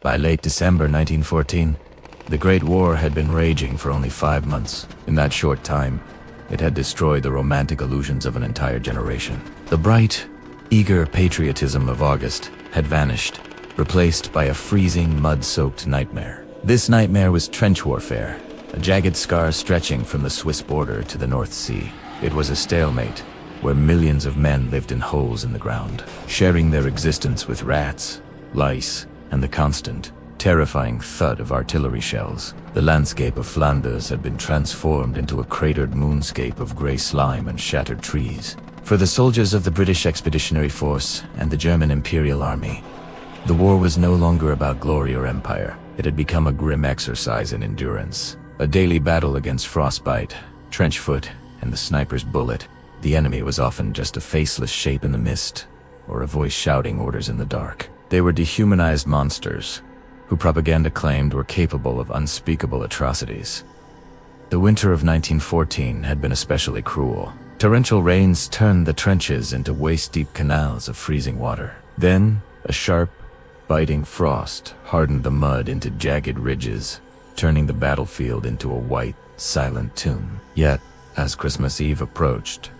By late December 1914, the Great War had been raging for only 5 months. In that short time, it had destroyed the romantic illusions of an entire generation. The bright, eager patriotism of August had vanished, replaced by a freezing, mud-soaked nightmare. This nightmare was trench warfare, a jagged scar stretching from the Swiss border to the North Sea. It was a stalemate, where millions of men lived in holes in the ground, sharing their existence with rats, lice, and the constant, terrifying thud of artillery shells. The landscape of Flanders had been transformed into a cratered moonscape of grey slime and shattered trees. For the soldiers of the British Expeditionary Force and the German Imperial Army, the war was no longer about glory or empire. It had become a grim exercise in endurance, a daily battle against frostbite, trench foot, and the sniper's bullet. The enemy was often just a faceless shape in the mist, or a voice shouting orders in the dark. They were dehumanized monsters, who propaganda claimed were capable of unspeakable atrocities. The winter of 1914 had been especially cruel. Torrential rains turned the trenches into waist-deep canals of freezing water. Then, a sharp, biting frost hardened the mud into jagged ridges, turning the battlefield into a white, silent tomb. Yet, as Christmas Eve approached,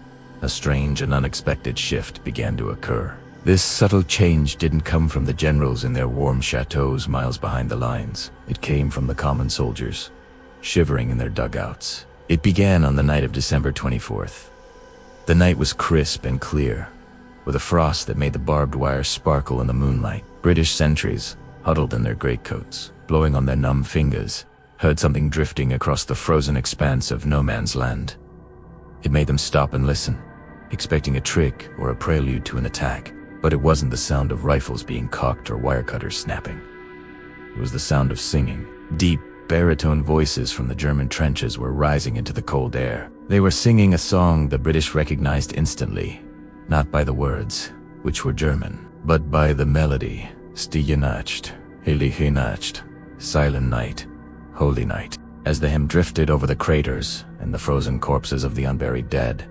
a strange and unexpected shift began to occur. This subtle change didn't come from the generals in their warm chateaus miles behind the lines. It came from the common soldiers, shivering in their dugouts. It began on the night of December 24th. The night was crisp and clear, with a frost that made the barbed wire sparkle in the moonlight. British sentries, huddled in their greatcoats, blowing on their numb fingers, heard something drifting across the frozen expanse of no man's land. It made them stop and listen, expecting a trick or a prelude to an attack. But it wasn't the sound of rifles being cocked or wire cutters snapping. It was the sound of singing. Deep, baritone voices from the German trenches were rising into the cold air. They were singing a song the British recognized instantly, not by the words, which were German, but by the melody. Stille Nacht, Heilige Nacht, Silent Night, Holy Night. As the hymn drifted over the craters and the frozen corpses of the unburied dead,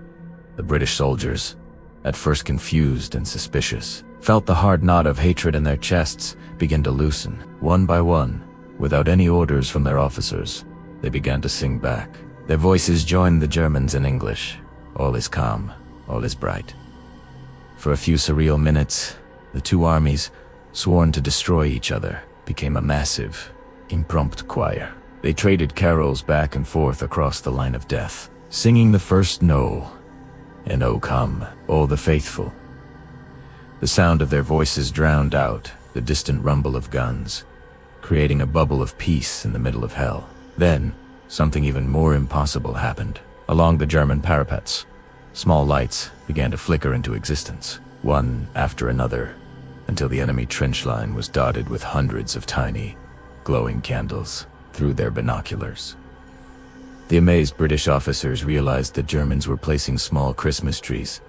the British soldiers, at first confused and suspicious, felt the hard knot of hatred in their chests begin to loosen. One by one, without any orders from their officers, they began to sing back. Their voices joined the Germans in English. All is calm, all is bright. For a few surreal minutes, the two armies, sworn to destroy each other, became a massive, impromptu choir. They traded carols back and forth across the line of death, singing the first No, and O come, all the faithful. The sound of their voices drowned out the distant rumble of guns, creating a bubble of peace in the middle of hell. Then, something even more impossible happened. Along the German parapets, small lights began to flicker into existence, one after another, until the enemy trench line was dotted with hundreds of tiny, glowing candles through their binoculars. The amazed British officers realized the Germans were placing small Christmas trees,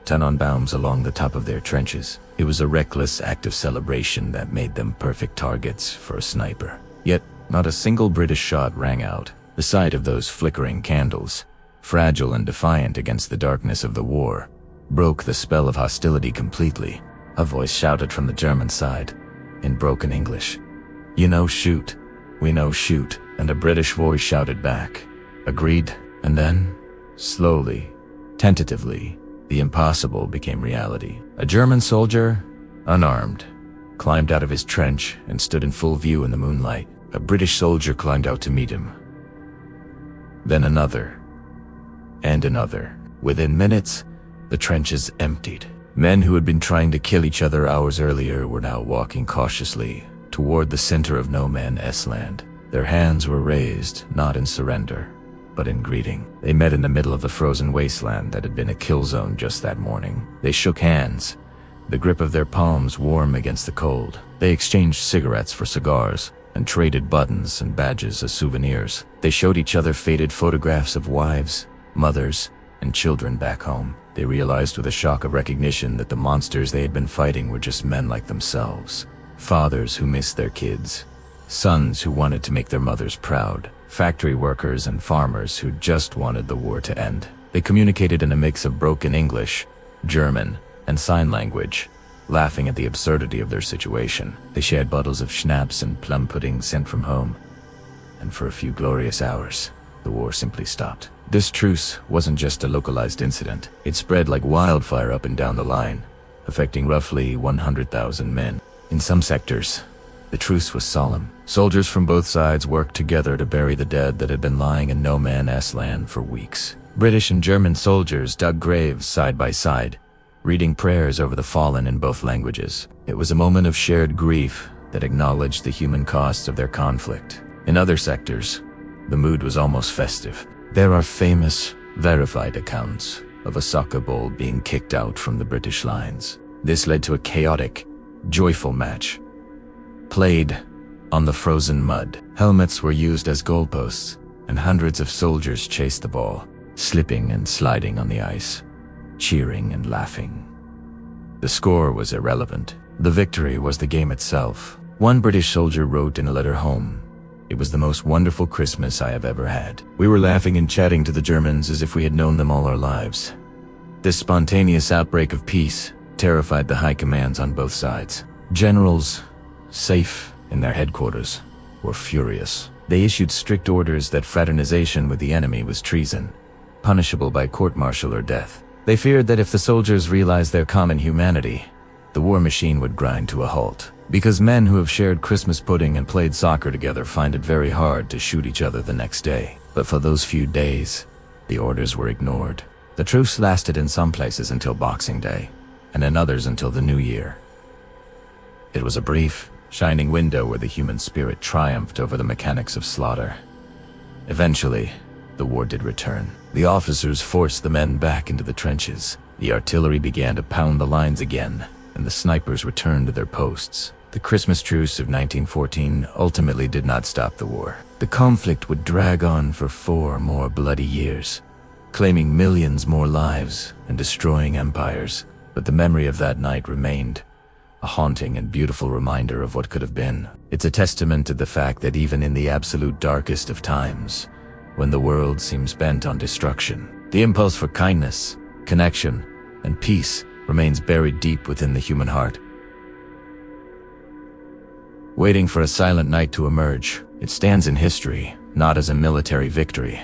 Tannenbaums, along the top of their trenches. It was a reckless act of celebration that made them perfect targets for a sniper. Yet, not a single British shot rang out. The sight of those flickering candles, fragile and defiant against the darkness of the war, broke the spell of hostility completely. A voice shouted from the German side, in broken English, "You know, shoot. We know, shoot." And a British voice shouted back, "Agreed." And then, slowly, tentatively, the impossible became reality. A German soldier, unarmed, climbed out of his trench and stood in full view in the moonlight. A British soldier climbed out to meet him. Then another, and another. Within minutes, the trenches emptied. Men who had been trying to kill each other hours earlier were now walking cautiously toward the center of no man's land. Their hands were raised, not in surrender, but in greeting. They met in the middle of the frozen wasteland that had been a kill zone just that morning. They shook hands, the grip of their palms warm against the cold. They exchanged cigarettes for cigars and traded buttons and badges as souvenirs. They showed each other faded photographs of wives, mothers, and children back home. They realized with a shock of recognition that the monsters they had been fighting were just men like themselves. Fathers who missed their kids, sons who wanted to make their mothers proud, factory workers and farmers who just wanted the war to end. They communicated in a mix of broken English, German, and sign language, laughing at the absurdity of their situation. They shared bottles of schnapps and plum pudding sent from home. And for a few glorious hours, the war simply stopped. This truce wasn't just a localized incident. It spread like wildfire up and down the line, affecting roughly 100,000 men. In some sectors, the truce was solemn. Soldiers from both sides worked together to bury the dead that had been lying in no-man's land for weeks. British and German soldiers dug graves side by side, reading prayers over the fallen in both languages. It was a moment of shared grief that acknowledged the human costs of their conflict. In other sectors, the mood was almost festive. There are famous, verified accounts of a soccer ball being kicked out from the British lines. This led to a chaotic, joyful match, played on the frozen mud. Helmets were used as goalposts, and hundreds of soldiers chased the ball, slipping and sliding on the ice, cheering and laughing. The score was irrelevant. The victory was the game itself. One British soldier wrote in a letter home, "It was the most wonderful Christmas I have ever had. We were laughing and chatting to the Germans as if we had known them all our lives." This spontaneous outbreak of peace terrified the high commands on both sides. Generals, safe in their headquarters, were furious. They issued strict orders that fraternization with the enemy was treason, punishable by court-martial or death. They feared that if the soldiers realized their common humanity, the war machine would grind to a halt. Because men who have shared Christmas pudding and played soccer together find it very hard to shoot each other the next day. But for those few days, the orders were ignored. The truce lasted in some places until Boxing Day, and in others until the New Year. It was a brief, shining window where the human spirit triumphed over the mechanics of slaughter. Eventually, the war did return. The officers forced the men back into the trenches. The artillery began to pound the lines again, and the snipers returned to their posts. The Christmas Truce of 1914 ultimately did not stop the war. The conflict would drag on for 4 more bloody years, claiming millions more lives and destroying empires. But the memory of that night remained, a haunting and beautiful reminder of what could have been. It's a testament to the fact that even in the absolute darkest of times, when the world seems bent on destruction, the impulse for kindness, connection, and peace remains buried deep within the human heart. Waiting for a silent night to emerge, it stands in history, not as a military victory,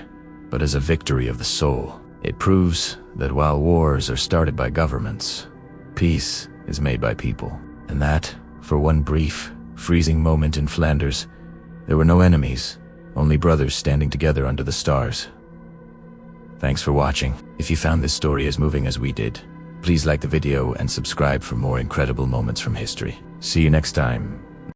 but as a victory of the soul. It proves that while wars are started by governments, peace is made by people. And that, for one brief, freezing moment in Flanders, there were no enemies, only brothers standing together under the stars. Thanks for watching. If you found this story as moving as we did, please like the video and subscribe for more incredible moments from history. See you next time.